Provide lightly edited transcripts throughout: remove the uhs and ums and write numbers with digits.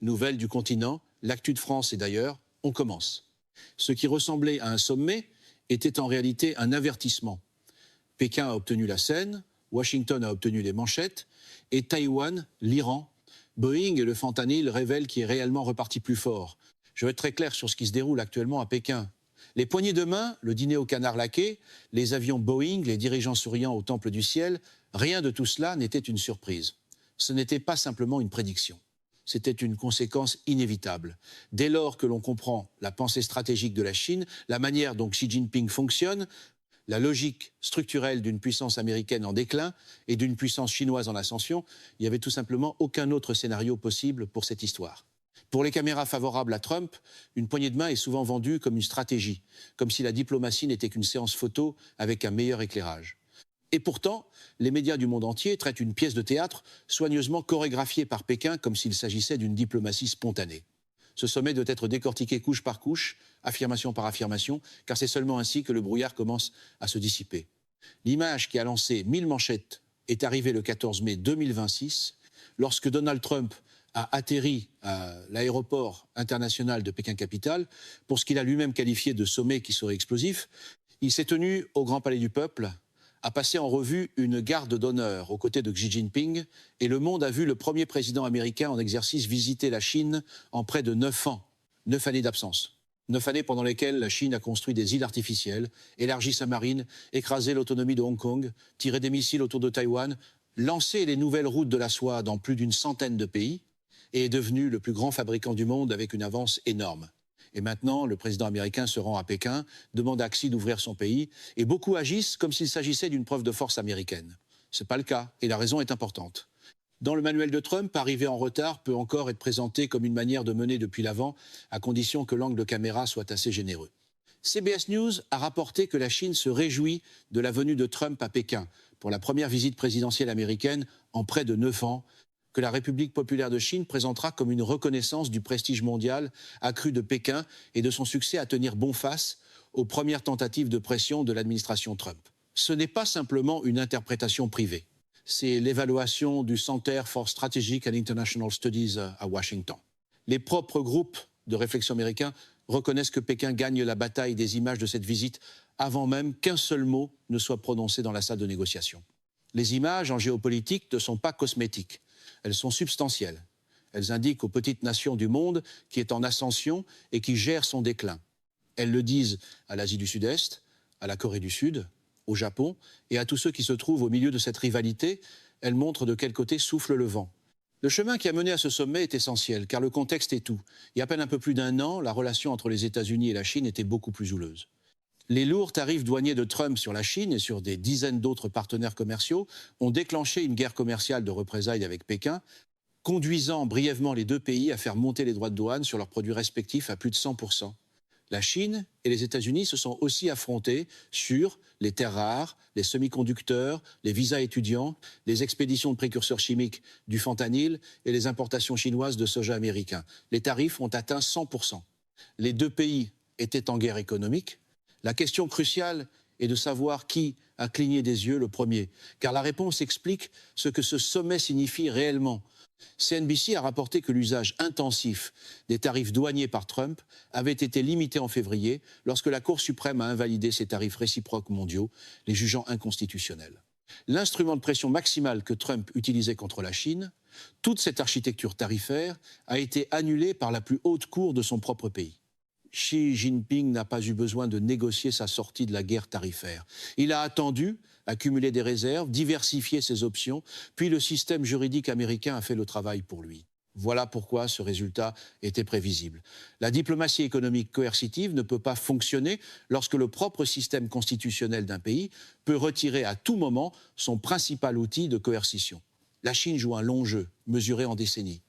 Nouvelles du continent, l'actu de France et d'ailleurs, on commence. Ce qui ressemblait à un sommet était en réalité un avertissement. Pékin a obtenu la scène, Washington a obtenu les manchettes, et Taïwan, l'Iran, Boeing et le fentanyl révèlent qui est réellement reparti plus fort. Je vais être très clair sur ce qui se déroule actuellement à Pékin. Les poignées de main, le dîner au canard laqué, les avions Boeing, les dirigeants souriants au temple du ciel, rien de tout cela n'était une surprise. Ce n'était pas simplement une prédiction. C'était une conséquence inévitable. Dès lors que l'on comprend la pensée stratégique de la Chine, la manière dont Xi Jinping fonctionne, la logique structurelle d'une puissance américaine en déclin et d'une puissance chinoise en ascension, il n'y avait tout simplement aucun autre scénario possible pour cette histoire. Pour les caméras favorables à Trump, une poignée de main est souvent vendue comme une stratégie, comme si la diplomatie n'était qu'une séance photo avec un meilleur éclairage. Et pourtant, les médias du monde entier traitent une pièce de théâtre soigneusement chorégraphiée par Pékin comme s'il s'agissait d'une diplomatie spontanée. Ce sommet doit être décortiqué couche par couche, affirmation par affirmation, car c'est seulement ainsi que le brouillard commence à se dissiper. L'image qui a lancé 1000 manchettes est arrivée le 14 mai 2026, lorsque Donald Trump a atterri à l'aéroport international de Pékin-Capitale pour ce qu'il a lui-même qualifié de sommet qui serait explosif. Il s'est tenu au Grand Palais du Peuple à passer en revue une garde d'honneur aux côtés de Xi Jinping et le monde a vu le premier président américain en exercice visiter la Chine en près de 9 ans, 9 années d'absence. 9 années pendant lesquelles la Chine a construit des îles artificielles, élargi sa marine, écrasé l'autonomie de Hong Kong, tiré des missiles autour de Taïwan, lancé les nouvelles routes de la soie dans plus d'une centaine de pays et est devenu le plus grand fabricant du monde avec une avance énorme. Et maintenant, le président américain se rend à Pékin, demande à Xi d'ouvrir son pays, et beaucoup agissent comme s'il s'agissait d'une preuve de force américaine. Ce n'est pas le cas, et la raison est importante. Dans le manuel de Trump, arriver en retard peut encore être présenté comme une manière de mener depuis l'avant, à condition que l'angle de caméra soit assez généreux. CBS News a rapporté que la Chine se réjouit de la venue de Trump à Pékin pour la première visite présidentielle américaine en près de 9 ans, que la République populaire de Chine présentera comme une reconnaissance du prestige mondial accru de Pékin et de son succès à tenir bon face aux premières tentatives de pression de l'administration Trump. Ce n'est pas simplement une interprétation privée. C'est l'évaluation du Center for Strategic and International Studies à Washington. Les propres groupes de réflexion américains reconnaissent que Pékin gagne la bataille des images de cette visite avant même qu'un seul mot ne soit prononcé dans la salle de négociation. Les images en géopolitique ne sont pas cosmétiques. Elles sont substantielles. Elles indiquent aux petites nations du monde qui est en ascension et qui gère son déclin. Elles le disent à l'Asie du Sud-Est, à la Corée du Sud, au Japon et à tous ceux qui se trouvent au milieu de cette rivalité. Elles montrent de quel côté souffle le vent. Le chemin qui a mené à ce sommet est essentiel, car le contexte est tout. Il y a à peine un peu plus d'un an, la relation entre les États-Unis et la Chine était beaucoup plus houleuse. Les lourds tarifs douaniers de Trump sur la Chine et sur des dizaines d'autres partenaires commerciaux ont déclenché une guerre commerciale de représailles avec Pékin, conduisant brièvement les deux pays à faire monter les droits de douane sur leurs produits respectifs à plus de 100%. La Chine et les États-Unis se sont aussi affrontés sur les terres rares, les semi-conducteurs, les visas étudiants, les expéditions de précurseurs chimiques du fentanyl et les importations chinoises de soja américain. Les tarifs ont atteint 100%. Les deux pays étaient en guerre économique. La question cruciale est de savoir qui a cligné des yeux le premier, car la réponse explique ce que ce sommet signifie réellement. CNBC a rapporté que l'usage intensif des tarifs douaniers par Trump avait été limité en février lorsque la Cour suprême a invalidé ces tarifs réciproques mondiaux, les jugeant inconstitutionnels. L'instrument de pression maximale que Trump utilisait contre la Chine, toute cette architecture tarifaire a été annulée par la plus haute cour de son propre pays. Xi Jinping n'a pas eu besoin de négocier sa sortie de la guerre tarifaire. Il a attendu, accumulé des réserves, diversifié ses options, puis le système juridique américain a fait le travail pour lui. Voilà pourquoi ce résultat était prévisible. La diplomatie économique coercitive ne peut pas fonctionner lorsque le propre système constitutionnel d'un pays peut retirer à tout moment son principal outil de coercition. La Chine joue un long jeu, mesuré en décennies.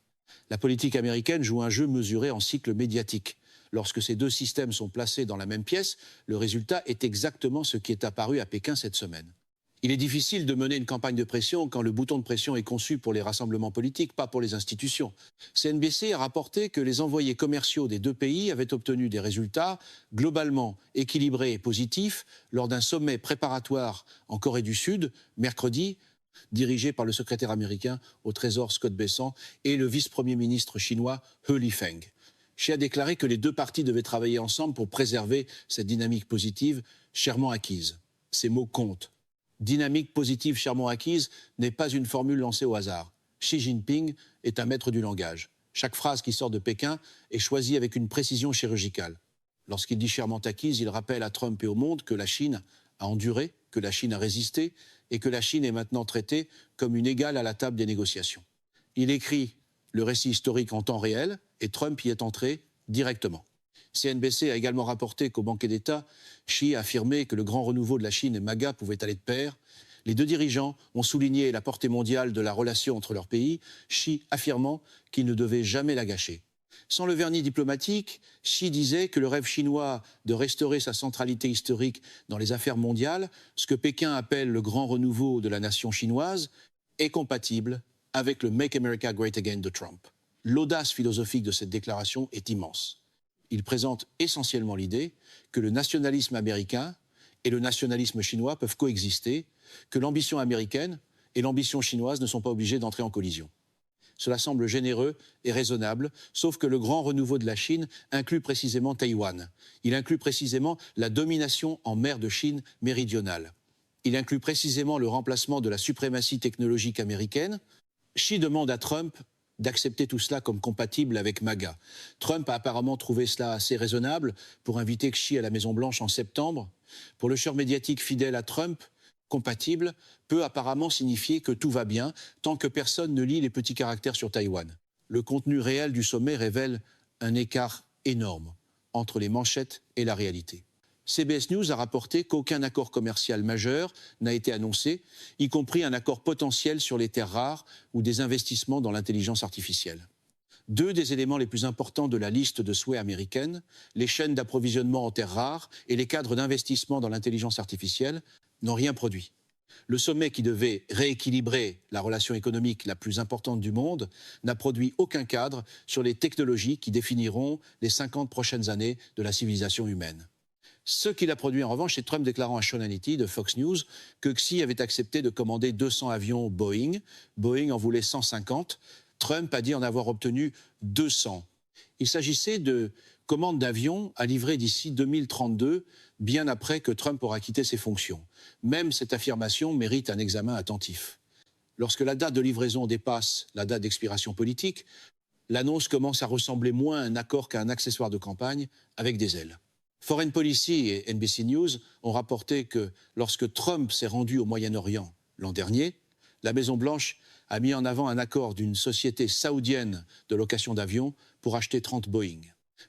La politique américaine joue un jeu mesuré en cycle médiatique. Lorsque ces deux systèmes sont placés dans la même pièce, le résultat est exactement ce qui est apparu à Pékin cette semaine. Il est difficile de mener une campagne de pression quand le bouton de pression est conçu pour les rassemblements politiques, pas pour les institutions. CNBC a rapporté que les envoyés commerciaux des deux pays avaient obtenu des résultats globalement équilibrés et positifs lors d'un sommet préparatoire en Corée du Sud, mercredi, dirigé par le secrétaire américain au Trésor Scott Bessent et le vice-premier ministre chinois He Lifeng. Xi a déclaré que les deux parties devaient travailler ensemble pour préserver cette dynamique positive chèrement acquise. Ces mots comptent. Dynamique positive chèrement acquise n'est pas une formule lancée au hasard. Xi Jinping est un maître du langage. Chaque phrase qui sort de Pékin est choisie avec une précision chirurgicale. Lorsqu'il dit chèrement acquise, il rappelle à Trump et au monde que la Chine a enduré, que la Chine a résisté et que la Chine est maintenant traitée comme une égale à la table des négociations. Il écrit le récit historique en temps réel et Trump y est entré directement. CNBC a également rapporté qu'au banquet d'État, Xi a affirmé que le grand renouveau de la Chine et MAGA pouvait aller de pair. Les deux dirigeants ont souligné la portée mondiale de la relation entre leurs pays, Xi affirmant qu'il ne devait jamais la gâcher. Sans le vernis diplomatique, Xi disait que le rêve chinois de restaurer sa centralité historique dans les affaires mondiales, ce que Pékin appelle le grand renouveau de la nation chinoise, est compatible avec le Make America Great Again de Trump. L'audace philosophique de cette déclaration est immense. Il présente essentiellement l'idée que le nationalisme américain et le nationalisme chinois peuvent coexister, que l'ambition américaine et l'ambition chinoise ne sont pas obligées d'entrer en collision. Cela semble généreux et raisonnable, sauf que le grand renouveau de la Chine inclut précisément Taïwan. Il inclut précisément la domination en mer de Chine méridionale. Il inclut précisément le remplacement de la suprématie technologique américaine. Xi demande à Trump d'accepter tout cela comme compatible avec MAGA. Trump a apparemment trouvé cela assez raisonnable pour inviter Xi à la Maison-Blanche en septembre. Pour le chœur médiatique fidèle à Trump, compatible peut apparemment signifier que tout va bien tant que personne ne lit les petits caractères sur Taïwan. Le contenu réel du sommet révèle un écart énorme entre les manchettes et la réalité. CBS News a rapporté qu'aucun accord commercial majeur n'a été annoncé, y compris un accord potentiel sur les terres rares ou des investissements dans l'intelligence artificielle. Deux des éléments les plus importants de la liste de souhaits américaine, les chaînes d'approvisionnement en terres rares et les cadres d'investissement dans l'intelligence artificielle, n'ont rien produit. Le sommet qui devait rééquilibrer la relation économique la plus importante du monde n'a produit aucun cadre sur les technologies qui définiront les 50 prochaines années de la civilisation humaine. Ce qu'il a produit en revanche, c'est Trump déclarant à Sean Hannity de Fox News que Xi avait accepté de commander 200 avions Boeing. Boeing en voulait 150. Trump a dit en avoir obtenu 200. Il s'agissait de commandes d'avions à livrer d'ici 2032, bien après que Trump aura quitté ses fonctions. Même cette affirmation mérite un examen attentif. Lorsque la date de livraison dépasse la date d'expiration politique, l'annonce commence à ressembler moins à un accord qu'à un accessoire de campagne avec des ailes. Foreign Policy et NBC News ont rapporté que lorsque Trump s'est rendu au Moyen-Orient l'an dernier, la Maison-Blanche a mis en avant un accord d'une société saoudienne de location d'avions pour acheter 30 Boeing.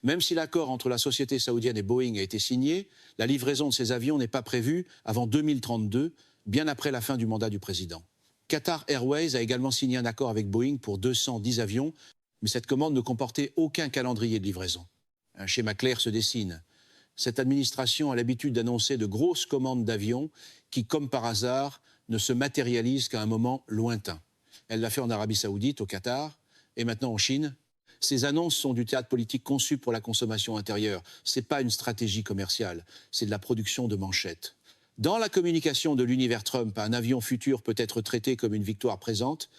Même si l'accord entre la société saoudienne et Boeing a été signé, la livraison de ces avions n'est pas prévue avant 2032, bien après la fin du mandat du président. Qatar Airways a également signé un accord avec Boeing pour 210 avions, mais cette commande ne comportait aucun calendrier de livraison. Un schéma clair se dessine. Cette administration a l'habitude d'annoncer de grosses commandes d'avions qui, comme par hasard, ne se matérialisent qu'à un moment lointain. Elle l'a fait en Arabie Saoudite, au Qatar, et maintenant en Chine. Ces annonces sont du théâtre politique conçu pour la consommation intérieure. Ce n'est pas une stratégie commerciale, c'est de la production de manchettes. Dans la communication de l'univers Trump, un avion futur peut être traité comme une victoire présente,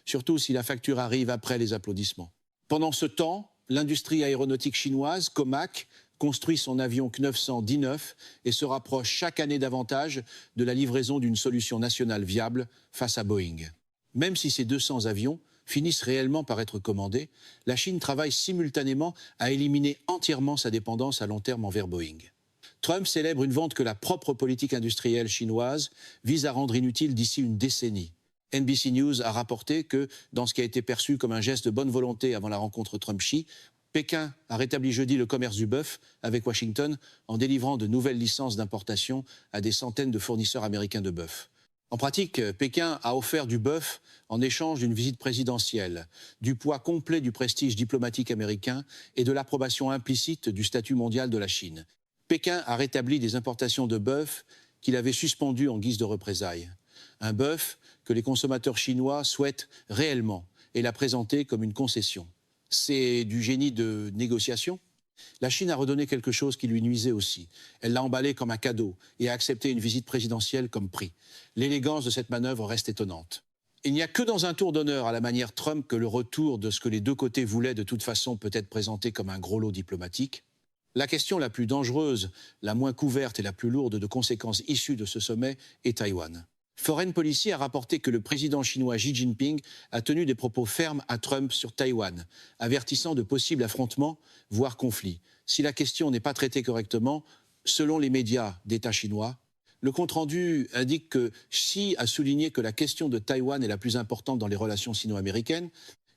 surtout si la facture arrive après les applaudissements. Pendant ce temps, l'industrie aéronautique chinoise, Comac, construit son avion C919 et se rapproche chaque année davantage de la livraison d'une solution nationale viable face à Boeing. Même si ces 200 avions finissent réellement par être commandés, la Chine travaille simultanément à éliminer entièrement sa dépendance à long terme envers Boeing. Trump célèbre une vente que la propre politique industrielle chinoise vise à rendre inutile d'ici une décennie. NBC News a rapporté que, dans ce qui a été perçu comme un geste de bonne volonté avant la rencontre Trump-Xi, Pékin a rétabli jeudi le commerce du bœuf avec Washington en délivrant de nouvelles licences d'importation à des centaines de fournisseurs américains de bœuf. En pratique, Pékin a offert du bœuf en échange d'une visite présidentielle, du poids complet du prestige diplomatique américain et de l'approbation implicite du statut mondial de la Chine. Pékin a rétabli des importations de bœuf qu'il avait suspendues en guise de représailles. Un bœuf que les consommateurs chinois souhaitent réellement et l'a présenté comme une concession. C'est du génie de négociation. La Chine a redonné quelque chose qui lui nuisait aussi. Elle l'a emballé comme un cadeau et a accepté une visite présidentielle comme prix. L'élégance de cette manœuvre reste étonnante. Il n'y a que dans un tour d'honneur à la manière Trump que le retour de ce que les deux côtés voulaient de toute façon peut être présenté comme un gros lot diplomatique. La question la plus dangereuse, la moins couverte et la plus lourde de conséquences issues de ce sommet est Taïwan. Foreign Policy a rapporté que le président chinois Xi Jinping a tenu des propos fermes à Trump sur Taïwan, avertissant de possibles affrontements, voire conflits, si la question n'est pas traitée correctement, selon les médias d'État chinois. Le compte-rendu indique que Xi a souligné que la question de Taïwan est la plus importante dans les relations sino-américaines.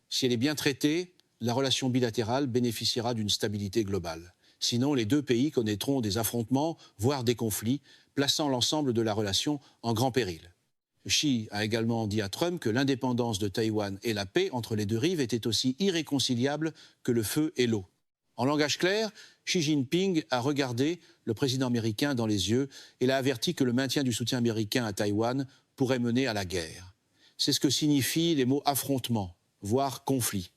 Si elle est bien traitée, la relation bilatérale bénéficiera d'une stabilité globale. Sinon, les deux pays connaîtront des affrontements, voire des conflits, plaçant l'ensemble de la relation en grand péril. Xi a également dit à Trump que l'indépendance de Taïwan et la paix entre les deux rives étaient aussi irréconciliables que le feu et l'eau. En langage clair, Xi Jinping a regardé le président américain dans les yeux et l'a averti que le maintien du soutien américain à Taïwan pourrait mener à la guerre. C'est ce que signifient les mots affrontement, voire conflit.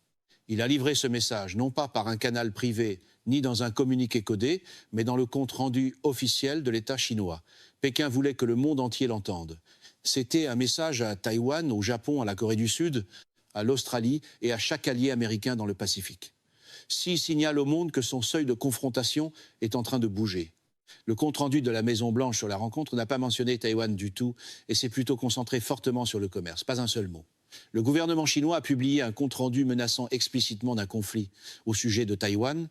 Il a livré ce message non pas par un canal privé ni dans un communiqué codé, mais dans le compte-rendu officiel de l'État chinois. Pékin voulait que le monde entier l'entende. C'était un message à Taïwan, au Japon, à la Corée du Sud, à l'Australie et à chaque allié américain dans le Pacifique. Xi signale au monde que son seuil de confrontation est en train de bouger. Le compte-rendu de la Maison-Blanche sur la rencontre n'a pas mentionné Taïwan du tout et s'est plutôt concentré fortement sur le commerce, pas un seul mot. Le gouvernement chinois a publié un compte-rendu menaçant explicitement d'un conflit au sujet de Taïwan.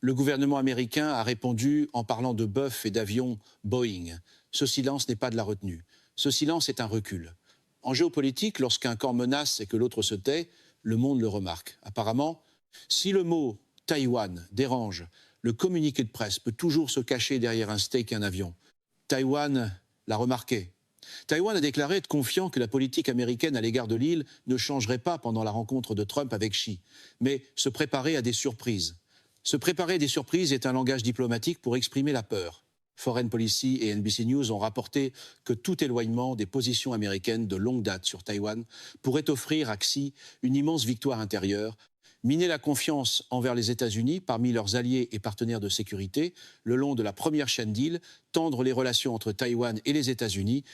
Le gouvernement américain a répondu en parlant de bœufs et d'avions Boeing. Ce silence n'est pas de la retenue. Ce silence est un recul. En géopolitique, lorsqu'un camp menace et que l'autre se tait, le monde le remarque. Apparemment, si le mot Taïwan dérange, le communiqué de presse peut toujours se cacher derrière un steak et un avion. Taïwan l'a remarqué. Taïwan a déclaré être confiant que la politique américaine à l'égard de l'île ne changerait pas pendant la rencontre de Trump avec Xi, mais se préparer à des surprises. Se préparer à des surprises est un langage diplomatique pour exprimer la peur. Foreign Policy et NBC News ont rapporté que tout éloignement des positions américaines de longue date sur Taïwan pourrait offrir à Xi une immense victoire intérieure, miner la confiance envers les États-Unis parmi leurs alliés et partenaires de sécurité le long de la première chaîne d'îles, tendre les relations entre Taïwan et les États-Unis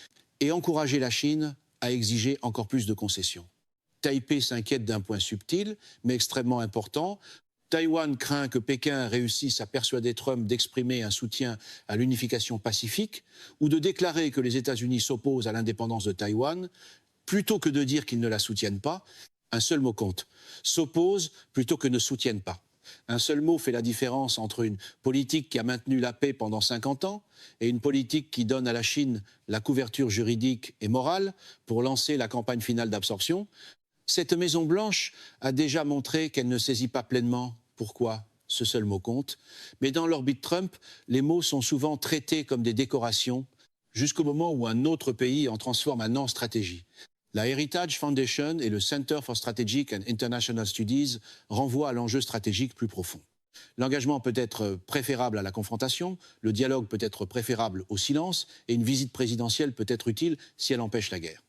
et encourager la Chine à exiger encore plus de concessions. Taipei s'inquiète d'un point subtil, mais extrêmement important. Taïwan craint que Pékin réussisse à persuader Trump d'exprimer un soutien à l'unification pacifique ou de déclarer que les États-Unis s'opposent à l'indépendance de Taïwan, plutôt que de dire qu'ils ne la soutiennent pas. Un seul mot compte. S'oppose plutôt que ne soutiennent pas. Un seul mot fait la différence entre une politique qui a maintenu la paix pendant 50 ans et une politique qui donne à la Chine la couverture juridique et morale pour lancer la campagne finale d'absorption. Cette Maison-Blanche a déjà montré qu'elle ne saisit pas pleinement pourquoi ce seul mot compte. Mais dans l'orbite Trump, les mots sont souvent traités comme des décorations jusqu'au moment où un autre pays en transforme un an en stratégie. La Heritage Foundation et le Center for Strategic and International Studies renvoient à l'enjeu stratégique plus profond. L'engagement peut être préférable à la confrontation, le dialogue peut être préférable au silence et une visite présidentielle peut être utile si elle empêche la guerre.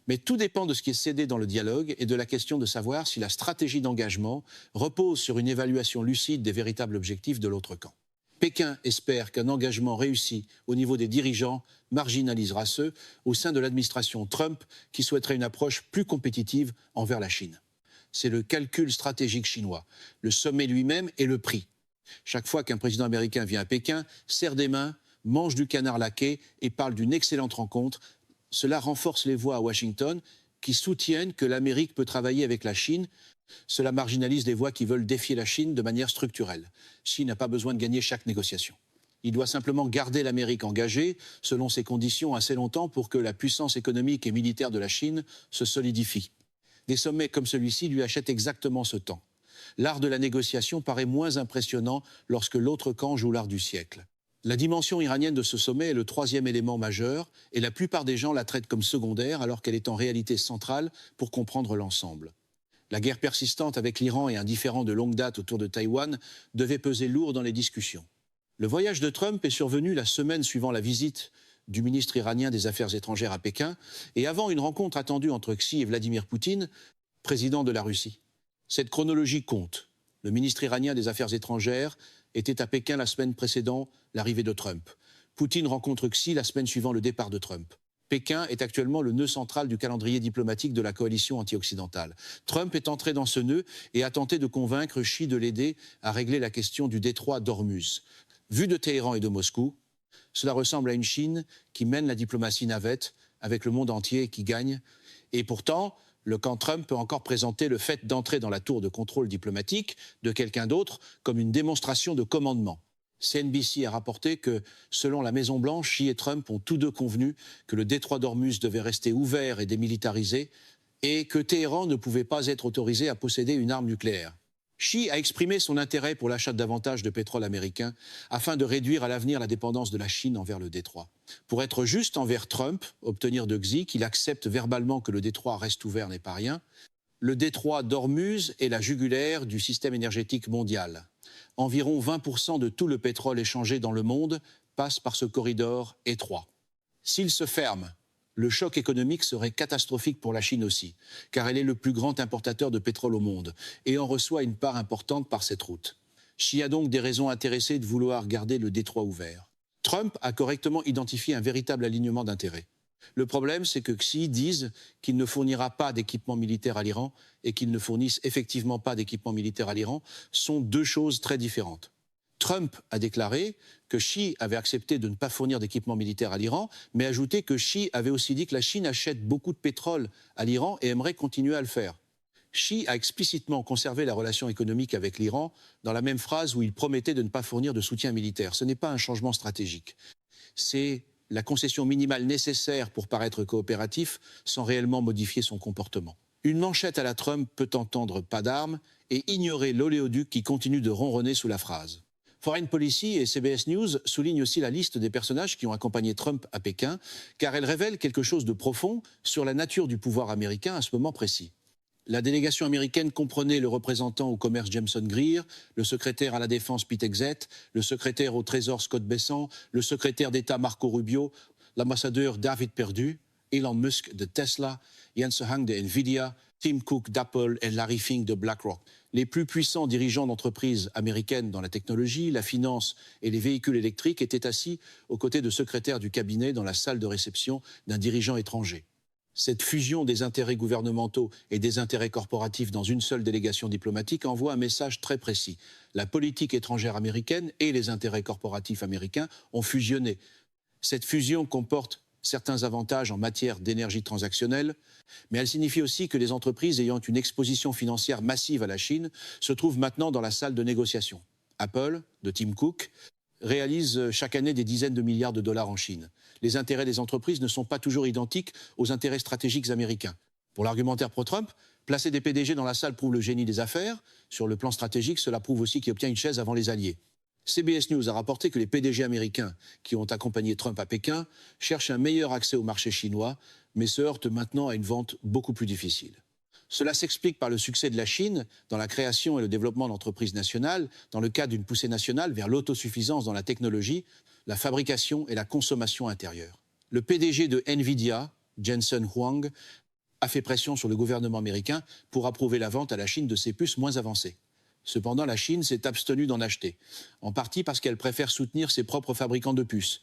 Mais tout dépend de ce qui est cédé dans le dialogue et de la question de savoir si la stratégie d'engagement repose sur une évaluation lucide des véritables objectifs de l'autre camp. Pékin espère qu'un engagement réussi au niveau des dirigeants marginalisera ceux au sein de l'administration Trump qui souhaiteraient une approche plus compétitive envers la Chine. C'est le calcul stratégique chinois, le sommet lui-même et le prix. Chaque fois qu'un président américain vient à Pékin, serre des mains, mange du canard laqué et parle d'une excellente rencontre, cela renforce les voix à Washington qui soutiennent que l'Amérique peut travailler avec la Chine. Cela marginalise les voix qui veulent défier la Chine de manière structurelle. Xi n'a pas besoin de gagner chaque négociation. Il doit simplement garder l'Amérique engagée, selon ses conditions, assez longtemps pour que la puissance économique et militaire de la Chine se solidifie. Des sommets comme celui-ci lui achètent exactement ce temps. L'art de la négociation paraît moins impressionnant lorsque l'autre camp joue l'art du siècle. La dimension iranienne de ce sommet est le troisième élément majeur et la plupart des gens la traitent comme secondaire alors qu'elle est en réalité centrale pour comprendre l'ensemble. La guerre persistante avec l'Iran et un différend de longue date autour de Taïwan devait peser lourd dans les discussions. Le voyage de Trump est survenu la semaine suivant la visite du ministre iranien des Affaires étrangères à Pékin et avant une rencontre attendue entre Xi et Vladimir Poutine, président de la Russie. Cette chronologie compte. le ministre iranien des Affaires étrangères, était à Pékin la semaine précédant l'arrivée de Trump. Poutine rencontre Xi la semaine suivant le départ de Trump. Pékin est actuellement le nœud central du calendrier diplomatique de la coalition anti-occidentale. Trump est entré dans ce nœud et a tenté de convaincre Xi de l'aider à régler la question du détroit d'Ormuz. Vu de Téhéran et de Moscou, cela ressemble à une Chine qui mène la diplomatie navette avec le monde entier qui gagne. Et pourtant, le camp Trump peut encore présenter le fait d'entrer dans la tour de contrôle diplomatique de quelqu'un d'autre comme une démonstration de commandement. CNBC a rapporté que, selon la Maison-Blanche, Xi et Trump ont tous deux convenu que le détroit d'Ormuz devait rester ouvert et démilitarisé et que Téhéran ne pouvait pas être autorisé à posséder une arme nucléaire. Xi a exprimé son intérêt pour l'achat davantage de pétrole américain afin de réduire à l'avenir la dépendance de la Chine envers le détroit. Pour être juste envers Trump, obtenir de Xi qu'il accepte verbalement que le détroit reste ouvert n'est pas rien, le détroit d'Ormuz est la jugulaire du système énergétique mondial. Environ 20% de tout le pétrole échangé dans le monde passe par ce corridor étroit. S'il se ferme, le choc économique serait catastrophique pour la Chine aussi, car elle est le plus grand importateur de pétrole au monde et en reçoit une part importante par cette route. Xi a donc des raisons intéressées de vouloir garder le détroit ouvert. Trump a correctement identifié un véritable alignement d'intérêts. Le problème, c'est que Xi dise qu'il ne fournira pas d'équipement militaire à l'Iran et qu'il ne fournisse effectivement pas d'équipement militaire à l'Iran sont deux choses très différentes. Trump a déclaré que Xi avait accepté de ne pas fournir d'équipement militaire à l'Iran, mais ajouté que Xi avait aussi dit que la Chine achète beaucoup de pétrole à l'Iran et aimerait continuer à le faire. Xi a explicitement conservé la relation économique avec l'Iran dans la même phrase où il promettait de ne pas fournir de soutien militaire. Ce n'est pas un changement stratégique. C'est la concession minimale nécessaire pour paraître coopératif sans réellement modifier son comportement. Une manchette à la Trump peut entendre pas d'armes et ignorer l'oléoduc qui continue de ronronner sous la phrase. Foreign Policy et CBS News soulignent aussi la liste des personnages qui ont accompagné Trump à Pékin, car elle révèle quelque chose de profond sur la nature du pouvoir américain à ce moment précis. La délégation américaine comprenait le représentant au commerce Jameson Greer, le secrétaire à la défense Pete Hegseth, le secrétaire au trésor Scott Bessent, le secrétaire d'État Marco Rubio, l'ambassadeur David Perdue, Elon Musk de Tesla, Jensen Huang de Nvidia, Tim Cook d'Apple et Larry Fink de BlackRock. Les plus puissants dirigeants d'entreprises américaines dans la technologie, la finance et les véhicules électriques étaient assis aux côtés de secrétaires du cabinet dans la salle de réception d'un dirigeant étranger. Cette fusion des intérêts gouvernementaux et des intérêts corporatifs dans une seule délégation diplomatique envoie un message très précis. La politique étrangère américaine et les intérêts corporatifs américains ont fusionné. Cette fusion comporte certains avantages en matière d'énergie transactionnelle, mais elle signifie aussi que les entreprises ayant une exposition financière massive à la Chine se trouvent maintenant dans la salle de négociation. Apple, de Tim Cook, réalise chaque année des dizaines de milliards de dollars en Chine. Les intérêts des entreprises ne sont pas toujours identiques aux intérêts stratégiques américains. Pour l'argumentaire pro-Trump, placer des PDG dans la salle prouve le génie des affaires. Sur le plan stratégique, cela prouve aussi qu'il obtient une chaise avant les alliés. CBS News a rapporté que les PDG américains qui ont accompagné Trump à Pékin cherchent un meilleur accès au marché chinois, mais se heurtent maintenant à une vente beaucoup plus difficile. Cela s'explique par le succès de la Chine dans la création et le développement d'entreprises nationales, dans le cadre d'une poussée nationale vers l'autosuffisance dans la technologie, la fabrication et la consommation intérieure. Le PDG de Nvidia, Jensen Huang, a fait pression sur le gouvernement américain pour approuver la vente à la Chine de ses puces moins avancées. Cependant, la Chine s'est abstenue d'en acheter, en partie parce qu'elle préfère soutenir ses propres fabricants de puces.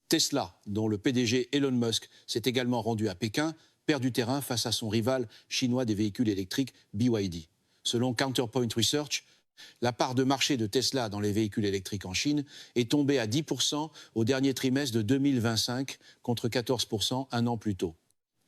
Tesla, dont le PDG Elon Musk s'est également rendu à Pékin, perd du terrain face à son rival chinois des véhicules électriques BYD. Selon Counterpoint Research, la part de marché de Tesla dans les véhicules électriques en Chine est tombée à 10% au dernier trimestre de 2025 contre 14% un an plus tôt.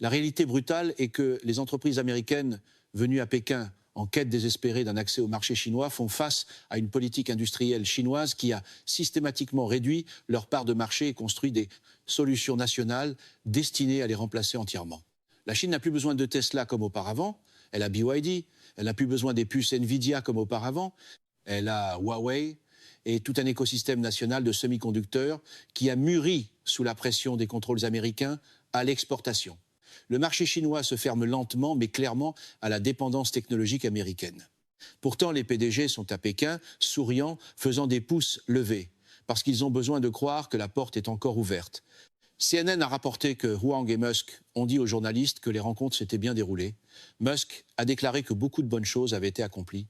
La réalité brutale est que les entreprises américaines venues à Pékin en quête désespérée d'un accès au marché chinois font face à une politique industrielle chinoise qui a systématiquement réduit leur part de marché et construit des solutions nationales destinées à les remplacer entièrement. La Chine n'a plus besoin de Tesla comme auparavant, elle a BYD, elle n'a plus besoin des puces Nvidia comme auparavant, elle a Huawei et tout un écosystème national de semi-conducteurs qui a mûri sous la pression des contrôles américains à l'exportation. Le marché chinois se ferme lentement, mais clairement à la dépendance technologique américaine. Pourtant, les PDG sont à Pékin, souriant, faisant des pouces levés, parce qu'ils ont besoin de croire que la porte est encore ouverte. CNN a rapporté que Huang et Musk ont dit aux journalistes que les rencontres s'étaient bien déroulées. Musk a déclaré que beaucoup de bonnes choses avaient été accomplies.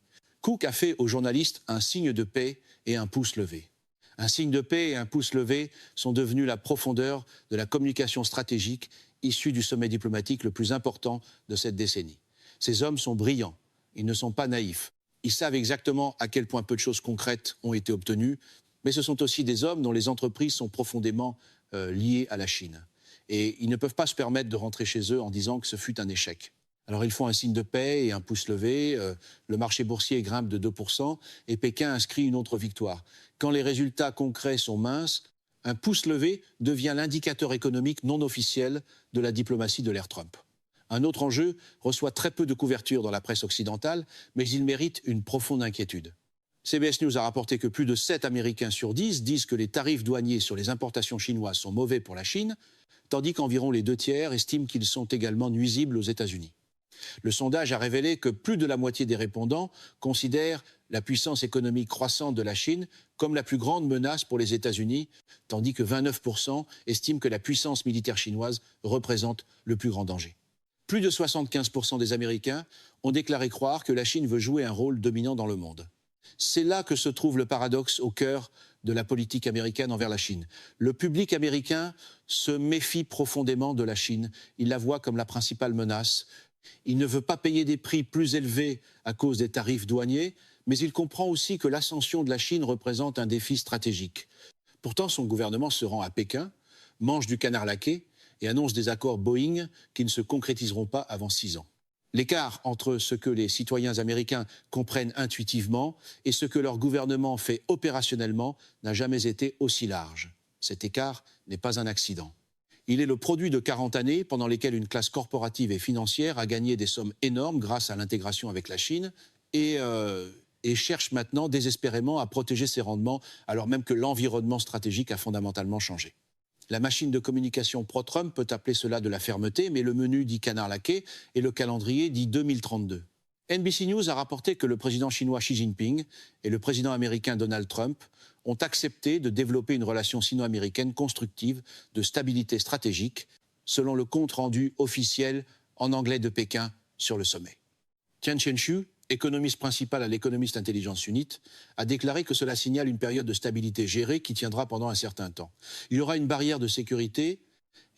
Cook a fait aux journalistes un signe de paix et un pouce levé. Un signe de paix et un pouce levé sont devenus la profondeur de la communication stratégique issue du sommet diplomatique le plus important de cette décennie. Ces hommes sont brillants, ils ne sont pas naïfs. Ils savent exactement à quel point peu de choses concrètes ont été obtenues, mais ce sont aussi des hommes dont les entreprises sont profondément liées à la Chine. Et ils ne peuvent pas se permettre de rentrer chez eux en disant que ce fut un échec. Alors ils font un signe de paix et un pouce levé, le marché boursier grimpe de 2% et Pékin inscrit une autre victoire. Quand les résultats concrets sont minces, un pouce levé devient l'indicateur économique non officiel de la diplomatie de l'ère Trump. Un autre enjeu reçoit très peu de couverture dans la presse occidentale, mais il mérite une profonde inquiétude. CBS News a rapporté que plus de 7 Américains sur 10 disent que les tarifs douaniers sur les importations chinoises sont mauvais pour la Chine, tandis qu'environ les 2 tiers estiment qu'ils sont également nuisibles aux États-Unis. Le sondage a révélé que plus de la moitié des répondants considèrent la puissance économique croissante de la Chine comme la plus grande menace pour les États-Unis, tandis que 29% estiment que la puissance militaire chinoise représente le plus grand danger. Plus de 75% des Américains ont déclaré croire que la Chine veut jouer un rôle dominant dans le monde. C'est là que se trouve le paradoxe au cœur de la politique américaine envers la Chine. Le public américain se méfie profondément de la Chine. Il la voit comme la principale menace. Il ne veut pas payer des prix plus élevés à cause des tarifs douaniers, mais il comprend aussi que l'ascension de la Chine représente un défi stratégique. Pourtant, son gouvernement se rend à Pékin, mange du canard laqué et annonce des accords Boeing qui ne se concrétiseront pas avant 6 ans. L'écart entre ce que les citoyens américains comprennent intuitivement et ce que leur gouvernement fait opérationnellement n'a jamais été aussi large. Cet écart n'est pas un accident. Il est le produit de 40 années pendant lesquelles une classe corporative et financière a gagné des sommes énormes grâce à l'intégration avec la Chine et cherche maintenant désespérément à protéger ses rendements alors même que l'environnement stratégique a fondamentalement changé. La machine de communication pro-Trump peut appeler cela de la fermeté, mais le menu dit canard laqué et le calendrier dit 2032. NBC News a rapporté que le président chinois Xi Jinping et le président américain Donald Trump ont accepté de développer une relation sino-américaine constructive de stabilité stratégique, selon le compte-rendu officiel en anglais de Pékin sur le sommet. Tian Chen-Shu, économiste principal à l'Economist Intelligence Unit, a déclaré que cela signale une période de stabilité gérée qui tiendra pendant un certain temps. Il y aura une barrière de sécurité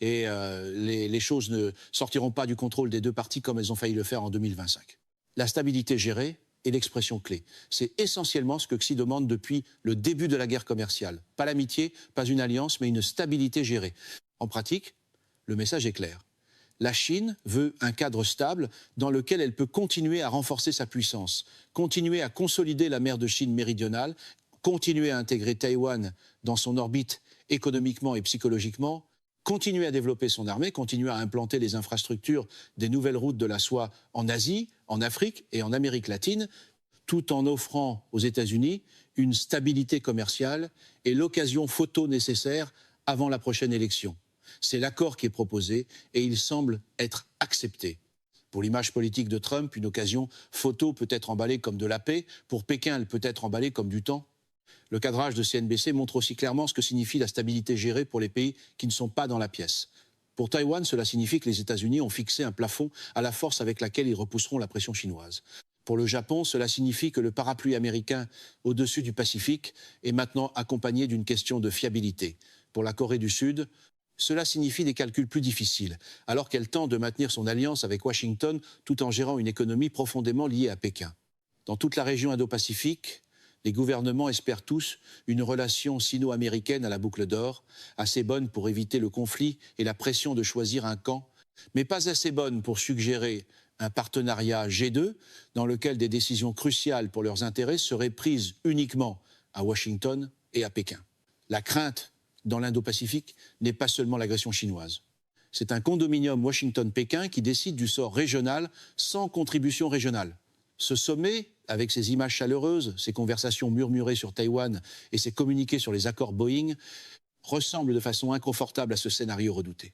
et les choses ne sortiront pas du contrôle des deux parties comme elles ont failli le faire en 2025. La stabilité gérée est l'expression clé. C'est essentiellement ce que Xi demande depuis le début de la guerre commerciale. Pas l'amitié, pas une alliance, mais une stabilité gérée. En pratique, le message est clair. La Chine veut un cadre stable dans lequel elle peut continuer à renforcer sa puissance, continuer à consolider la mer de Chine méridionale, continuer à intégrer Taïwan dans son orbite économiquement et psychologiquement, continuer à développer son armée, continuer à implanter les infrastructures des nouvelles routes de la soie en Asie, en Afrique et en Amérique latine, tout en offrant aux États-Unis une stabilité commerciale et l'occasion photo nécessaire avant la prochaine élection. C'est l'accord qui est proposé et il semble être accepté. Pour l'image politique de Trump, une occasion photo peut être emballée comme de la paix. Pour Pékin, elle peut être emballée comme du temps. Le cadrage de CNBC montre aussi clairement ce que signifie la stabilité gérée pour les pays qui ne sont pas dans la pièce. Pour Taïwan, cela signifie que les États-Unis ont fixé un plafond à la force avec laquelle ils repousseront la pression chinoise. Pour le Japon, cela signifie que le parapluie américain au-dessus du Pacifique est maintenant accompagné d'une question de fiabilité. Pour la Corée du Sud, cela signifie des calculs plus difficiles, alors qu'elle tente de maintenir son alliance avec Washington tout en gérant une économie profondément liée à Pékin. Dans toute la région Indo-Pacifique, les gouvernements espèrent tous une relation sino-américaine à la boucle d'or, assez bonne pour éviter le conflit et la pression de choisir un camp, mais pas assez bonne pour suggérer un partenariat G2 dans lequel des décisions cruciales pour leurs intérêts seraient prises uniquement à Washington et à Pékin. La crainte dans l'Indo-Pacifique n'est pas seulement l'agression chinoise. C'est un condominium Washington-Pékin qui décide du sort régional sans contribution régionale. Ce sommet, avec ses images chaleureuses, ses conversations murmurées sur Taïwan et ses communiqués sur les accords Boeing, ressemble de façon inconfortable à ce scénario redouté.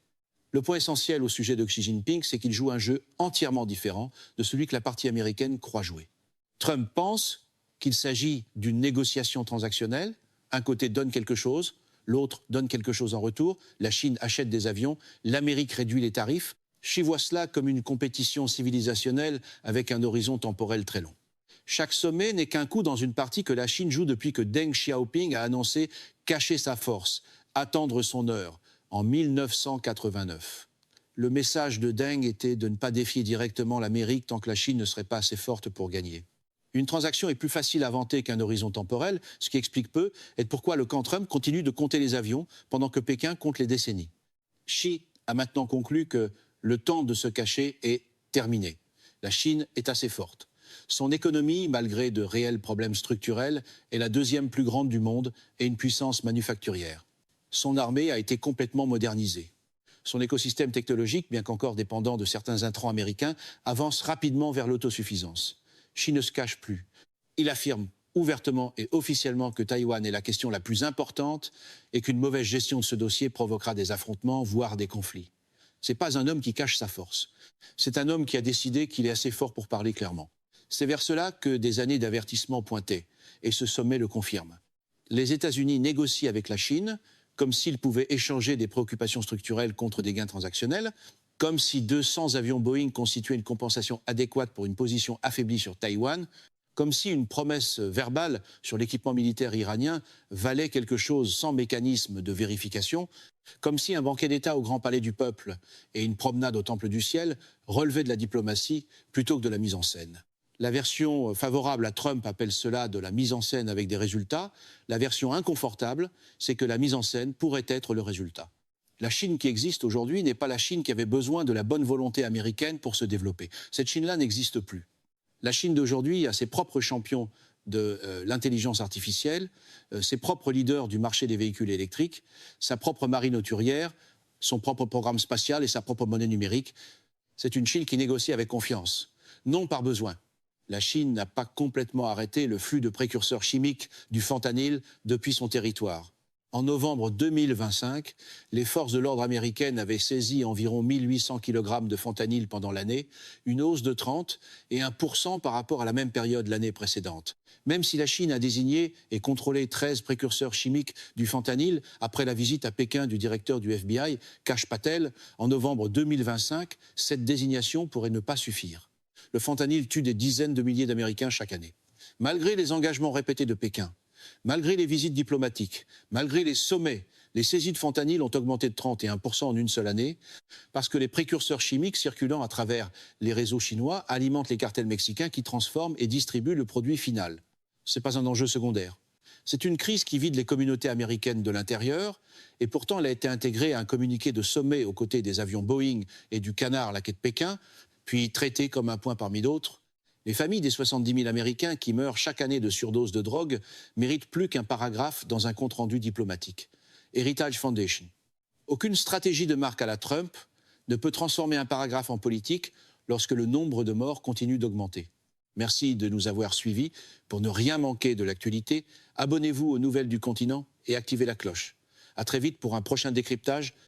Le point essentiel au sujet de Xi Jinping, c'est qu'il joue un jeu entièrement différent de celui que la partie américaine croit jouer. Trump pense qu'il s'agit d'une négociation transactionnelle. Un côté donne quelque chose, l'autre donne quelque chose en retour. La Chine achète des avions, l'Amérique réduit les tarifs. Xi voit cela comme une compétition civilisationnelle avec un horizon temporel très long. Chaque sommet n'est qu'un coup dans une partie que la Chine joue depuis que Deng Xiaoping a annoncé cacher sa force, attendre son heure, en 1989. Le message de Deng était de ne pas défier directement l'Amérique tant que la Chine ne serait pas assez forte pour gagner. Une transaction est plus facile à vanter qu'un horizon temporel, ce qui explique peu et pourquoi le camp Trump continue de compter les avions pendant que Pékin compte les décennies. Xi a maintenant conclu que le temps de se cacher est terminé. La Chine est assez forte. Son économie, malgré de réels problèmes structurels, est la deuxième plus grande du monde et une puissance manufacturière. Son armée a été complètement modernisée. Son écosystème technologique, bien qu'encore dépendant de certains intrants américains, avance rapidement vers l'autosuffisance. Xi ne se cache plus. Il affirme ouvertement et officiellement que Taïwan est la question la plus importante et qu'une mauvaise gestion de ce dossier provoquera des affrontements, voire des conflits. Ce n'est pas un homme qui cache sa force. C'est un homme qui a décidé qu'il est assez fort pour parler clairement. C'est vers cela que des années d'avertissement pointaient, et ce sommet le confirme. Les États-Unis négocient avec la Chine, comme s'ils pouvaient échanger des préoccupations structurelles contre des gains transactionnels, comme si 200 avions Boeing constituaient une compensation adéquate pour une position affaiblie sur Taïwan, comme si une promesse verbale sur l'équipement militaire iranien valait quelque chose sans mécanisme de vérification, comme si un banquet d'État au Grand Palais du Peuple et une promenade au Temple du Ciel relevaient de la diplomatie plutôt que de la mise en scène. La version favorable à Trump appelle cela de la mise en scène avec des résultats. La version inconfortable, c'est que la mise en scène pourrait être le résultat. La Chine qui existe aujourd'hui n'est pas la Chine qui avait besoin de la bonne volonté américaine pour se développer. Cette Chine-là n'existe plus. La Chine d'aujourd'hui a ses propres champions de l'intelligence artificielle, ses propres leaders du marché des véhicules électriques, sa propre marine hauturière, son propre programme spatial et sa propre monnaie numérique. C'est une Chine qui négocie avec confiance, non par besoin. La Chine n'a pas complètement arrêté le flux de précurseurs chimiques du fentanyl depuis son territoire. En novembre 2025, les forces de l'ordre américaines avaient saisi environ 1800 kg de fentanyl pendant l'année, une hausse de 30 et 1% par rapport à la même période l'année précédente. Même si la Chine a désigné et contrôlé 13 précurseurs chimiques du fentanyl après la visite à Pékin du directeur du FBI, Kash Patel, en novembre 2025, cette désignation pourrait ne pas suffire. Le fentanyl tue des dizaines de milliers d'Américains chaque année. Malgré les engagements répétés de Pékin, malgré les visites diplomatiques, malgré les sommets, les saisies de fentanyl ont augmenté de 31% en une seule année, parce que les précurseurs chimiques circulant à travers les réseaux chinois alimentent les cartels mexicains qui transforment et distribuent le produit final. Ce n'est pas un enjeu secondaire. C'est une crise qui vide les communautés américaines de l'intérieur, et pourtant elle a été intégrée à un communiqué de sommet aux côtés des avions Boeing et du canard laqué de Pékin, puis traitée comme un point parmi d'autres. Les familles des 70 000 Américains qui meurent chaque année de surdose de drogue méritent plus qu'un paragraphe dans un compte-rendu diplomatique. Heritage Foundation. Aucune stratégie de marque à la Trump ne peut transformer un paragraphe en politique lorsque le nombre de morts continue d'augmenter. Merci de nous avoir suivis. Pour ne rien manquer de l'actualité, abonnez-vous aux Nouvelles du Continent et activez la cloche. À très vite pour un prochain décryptage